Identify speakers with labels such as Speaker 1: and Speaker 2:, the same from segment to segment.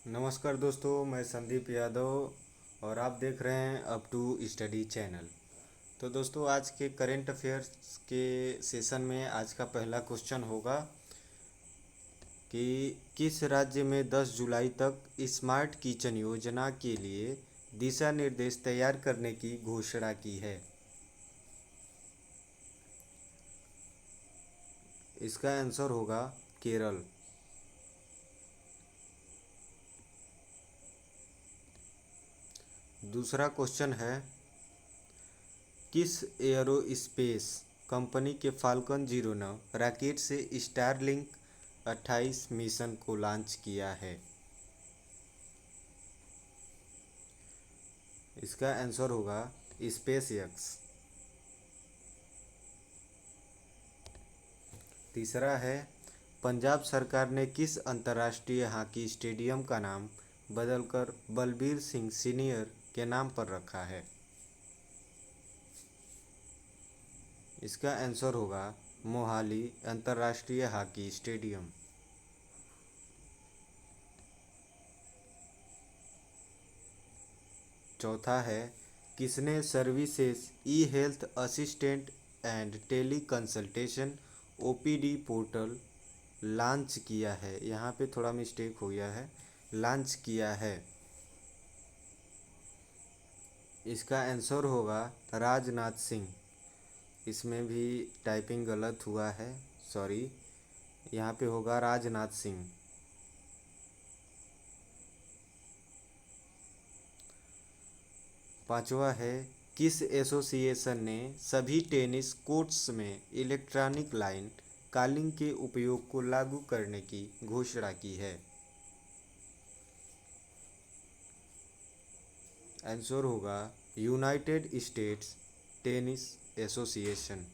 Speaker 1: नमस्कार दोस्तों, मैं संदीप यादव और आप देख रहे हैं अप टू स्टडी चैनल। तो दोस्तों, आज के करेंट अफेयर्स के सेशन में आज का पहला क्वेश्चन होगा कि किस राज्य में 10 जुलाई तक स्मार्ट किचन योजना के लिए दिशा निर्देश तैयार करने की घोषणा की है। इसका आंसर होगा केरल। दूसरा क्वेश्चन है, किस एयरोस्पेस कंपनी के फाल्कन 09 रॉकेट से स्टारलिंक 28 मिशन को लॉन्च किया है। इसका आंसर होगा स्पेस एक्स। तीसरा है, पंजाब सरकार ने किस अंतर्राष्ट्रीय हॉकी स्टेडियम का नाम बदलकर बलबीर सिंह सीनियर के नाम पर रखा है। इसका आंसर होगा मोहाली अंतर्राष्ट्रीय हॉकी स्टेडियम। चौथा है, किसने services e health assistant and tele consultation OPD portal launch किया है। यहाँ पे थोड़ा मिस्टेक हो गया है, लॉन्च किया है। इसका आंसर होगा राजनाथ सिंह। इसमें भी टाइपिंग गलत हुआ है, सॉरी। यहाँ पे होगा राजनाथ सिंह। पांचवा है, किस एसोसिएशन ने सभी टेनिस कोर्ट्स में इलेक्ट्रॉनिक लाइन कॉलिंग के उपयोग को लागू करने की घोषणा की है। आंसर होगा यूनाइटेड स्टेट्स टेनिस एसोसिएशन।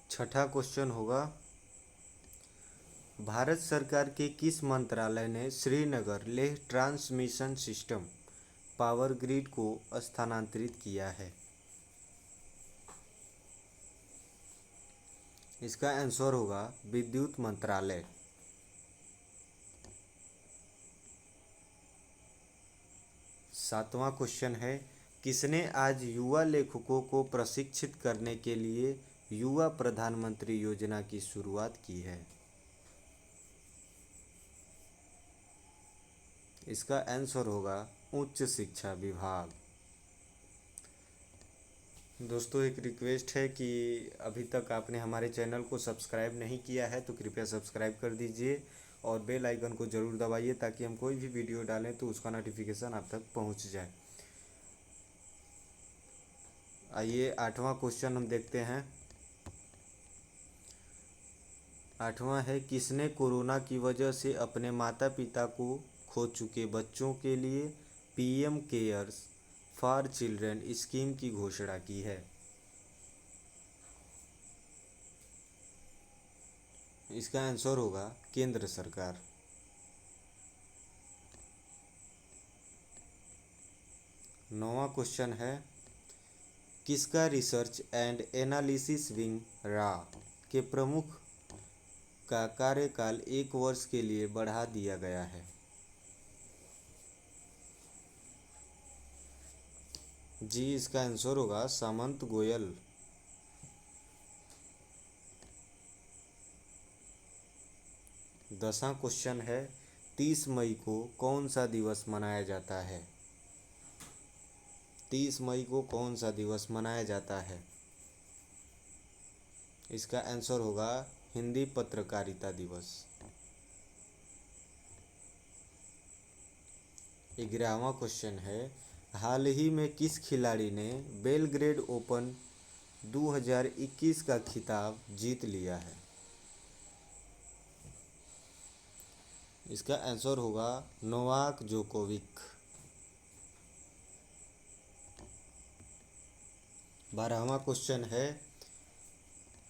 Speaker 1: छठा क्वेश्चन होगा, भारत सरकार के किस मंत्रालय ने Srinagar Leh transmission system power grid को स्थानांतरित किया है। इसका आंसर होगा विद्युत मंत्रालय। सातवां क्वेश्चन है, किसने आज युवा लेखकों को प्रशिक्षित करने के लिए युवा प्रधानमंत्री योजना की शुरुआत की है। इसका आंसर होगा उच्च शिक्षा विभाग। दोस्तों, एक रिक्वेस्ट है कि अभी तक आपने हमारे चैनल को सब्सक्राइब नहीं किया है तो कृपया सब्सक्राइब कर दीजिए और बेल आइकन को ज़रूर दबाइए ताकि हम कोई भी वीडियो डालें तो उसका नोटिफिकेशन आप तक पहुंच जाए। आइए आठवां क्वेश्चन हम देखते हैं। आठवां है, किसने कोरोना की वजह से अपने माता पिता को खो चुके बच्चों के लिए PM cares for children scheme की घोषणा की है। इसका आंसर होगा केंद्र सरकार। नौवां क्वेश्चन है, किसका रिसर्च एंड एनालिसिस विंग रा के प्रमुख का कार्यकाल 1 वर्ष के लिए बढ़ा दिया गया है। जी, इसका आंसर होगा सामंत गोयल। 10वां क्वेश्चन है, 30 मई को कौन सा दिवस मनाया जाता है। 30 मई को कौन सा दिवस मनाया जाता है। इसका आंसर होगा हिंदी पत्रकारिता दिवस। 11वां क्वेश्चन है, हाल ही में किस खिलाड़ी ने बेलग्रेड ओपन 2021 का खिताब जीत लिया है। इसका आंसर होगा नोवाक जोकोविक। 12वां क्वेश्चन है,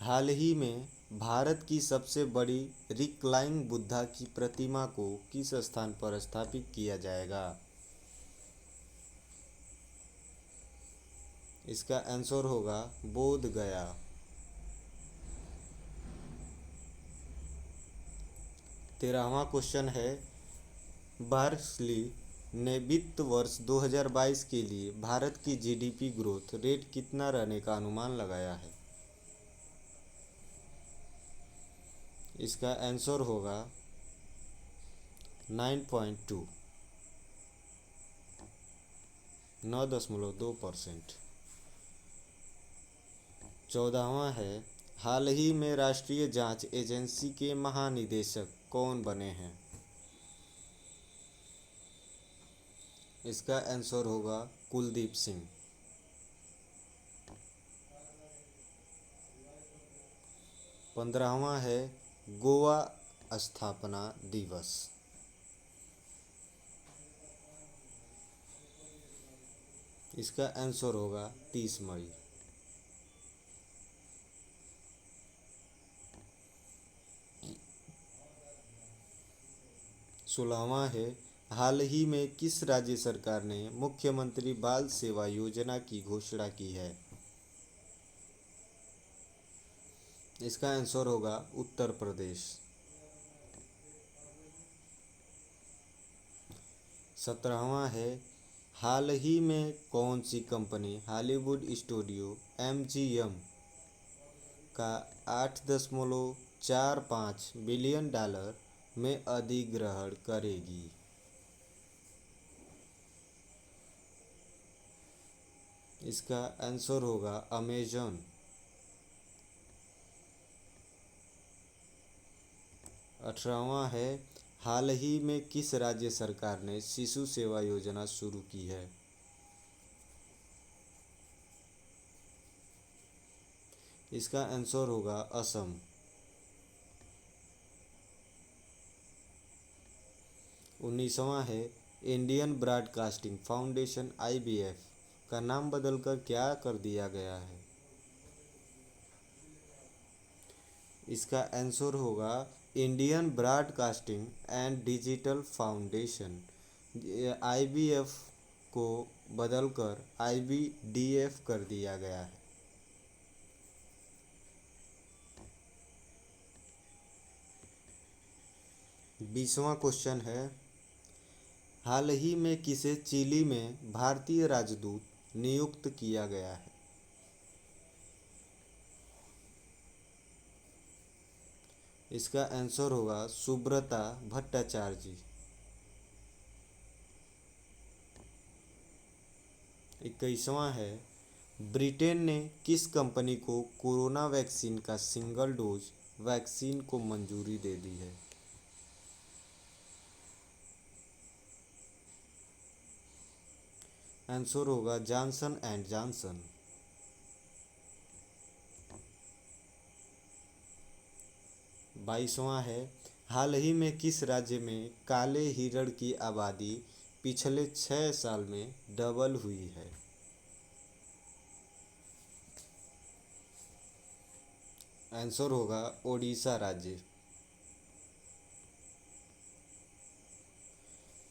Speaker 1: हाल ही में भारत की सबसे बड़ी रिक्लाइंग बुद्धा की प्रतिमा को किस स्थान पर स्थापित किया जाएगा। इसका आंसर होगा बोध गया। 13वां क्वेश्चन है, बार्कली ने वित्त वर्ष 2022 के लिए भारत की जीडीपी ग्रोथ रेट कितना रहने का अनुमान लगाया है। इसका आंसर होगा 9.2, 9.2%। 14वां है, हाल ही में राष्ट्रीय जांच एजेंसी के महानिदेशक कौन बने हैं। इसका आंसर होगा कुलदीप सिंह। 15वां है, गोवा स्थापना दिवस। इसका आंसर होगा 30 मई। 16वां है, हाल ही में किस राज्य सरकार ने मुख्यमंत्री बाल सेवा योजना की घोषणा की है। इसका आंसर होगा उत्तर प्रदेश। 17वां है, हाल ही में कौन सी कंपनी हॉलीवुड स्टूडियो MGM का 8.45 बिलियन डॉलर में अधिग्रहण करेगी। इसका आंसर होगा अमेजन। 18वां है, हाल ही में किस राज्य सरकार ने शिशु सेवा योजना शुरू की है। इसका आंसर होगा असम। 19वां है, इंडियन ब्रॉडकास्टिंग फाउंडेशन IBF का नाम बदलकर क्या कर दिया गया है। इसका आंसर होगा Indian broadcasting and digital foundation. IBF को बदलकर IBDF कर दिया गया है। 20वां क्वेश्चन है, हाल ही में किसे चिली में भारतीय राजदूत नियुक्त किया गया है। इसका आंसर होगा सुब्रता भट्टाचार्य जी। 21वां है, ब्रिटेन ने किस कंपनी को कोरोना वैक्सीन का सिंगल डोज वैक्सीन को मंजूरी दे दी है। आंसर होगा जॉनसन एंड जॉनसन। 22वां है, हाल ही में किस राज्य में काले हिरण की आबादी पिछले 6 साल में डबल हुई है। आंसर होगा ओडिशा राज्य।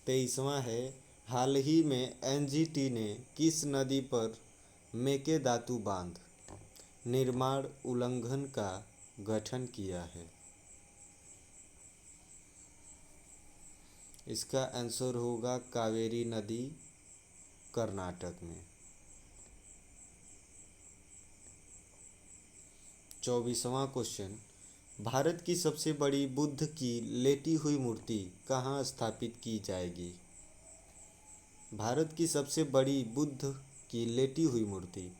Speaker 1: 23वां है, हाल ही में NGT ने किस नदी पर मेकेदातु बांध निर्माण उल्लंघन का गठन किया है। इसका आंसर होगा कावेरी नदी, कर्नाटक में। 24वां क्वेश्चन, भारत की सबसे बड़ी बुद्ध की लेटी हुई मूर्ति कहाँ स्थापित की जाएगी। भारत की सबसे बड़ी बुद्ध की लेटी हुई मूर्ति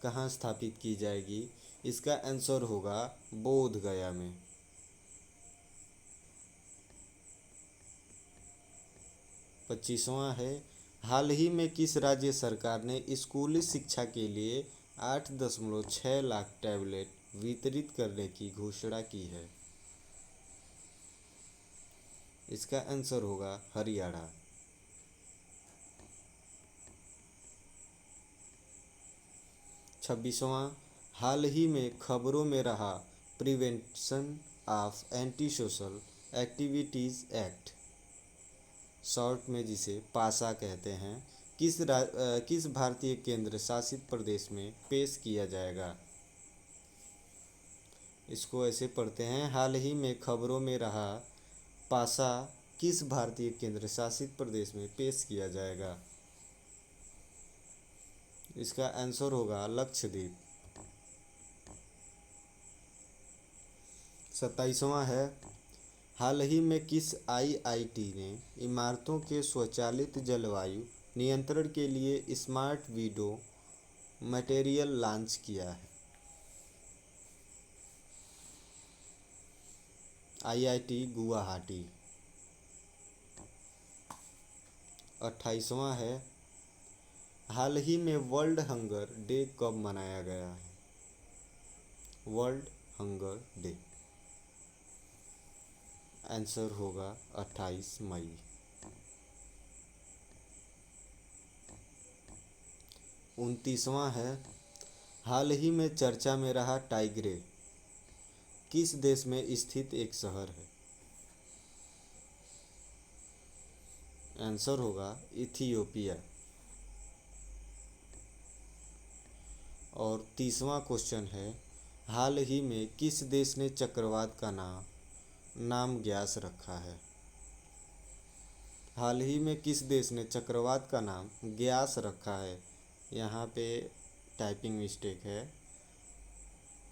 Speaker 1: कहाँ स्थापित की जाएगी। इसका आंसर होगा बोध गया में। 25वां है, हाल ही में किस राज्य सरकार ने स्कूली शिक्षा के लिए 8.6 लाख टैबलेट वितरित करने की घोषणा की है। इसका आंसर होगा हरियाणा। 26वां, हाल ही में खबरों में रहा prevention of anti social activities act, short में जिसे पासा कहते हैं, किस भारतीय केंद्र शासित प्रदेश में पेश किया जाएगा। इसको ऐसे पढ़ते हैं, हाल ही में खबरों में रहा पासा किस भारतीय केंद्र शासित प्रदेश में पेश किया जाएगा? इसका आंसर होगा लक्षद्वीप। 27वां है, हाल ही में किस आईआईटी ने इमारतों के स्वचालित जलवायु नियंत्रण के लिए स्मार्ट विंडो मटेरियल लॉन्च किया है? आईआईटी गुवाहाटी। 28वां है, हाल ही में वर्ल्ड हंगर डे कब मनाया गया है? वर्ल्ड हंगर डे आंसर होगा 28 मई। 29वां है, हाल ही में चर्चा में रहा टाइग्रे किस देश में स्थित एक शहर है? आंसर होगा इथियोपिया। और 30वां क्वेश्चन है, हाल ही में किस देश ने चक्रवात का नाम ग्यास रखा है? हाल ही में किस देश ने चक्रवात का नाम ग्यास रखा है? यहाँ पे टाइपिंग मिस्टेक है,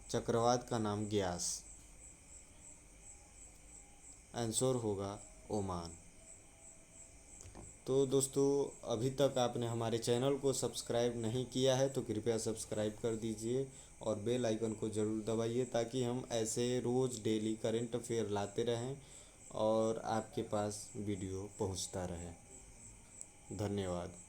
Speaker 1: चक्रवात का नाम ग्यास। आंसर होगा ओमान। तो दोस्तों, अभी तक आपने हमारे चैनल को सब्सक्राइब नहीं किया है तो कृपया सब्सक्राइब कर दीजिए और बेल आइकन को ज़रूर दबाइए ताकि हम ऐसे रोज़ डेली करंट अफेयर लाते रहें और आपके पास वीडियो पहुंचता रहे। धन्यवाद।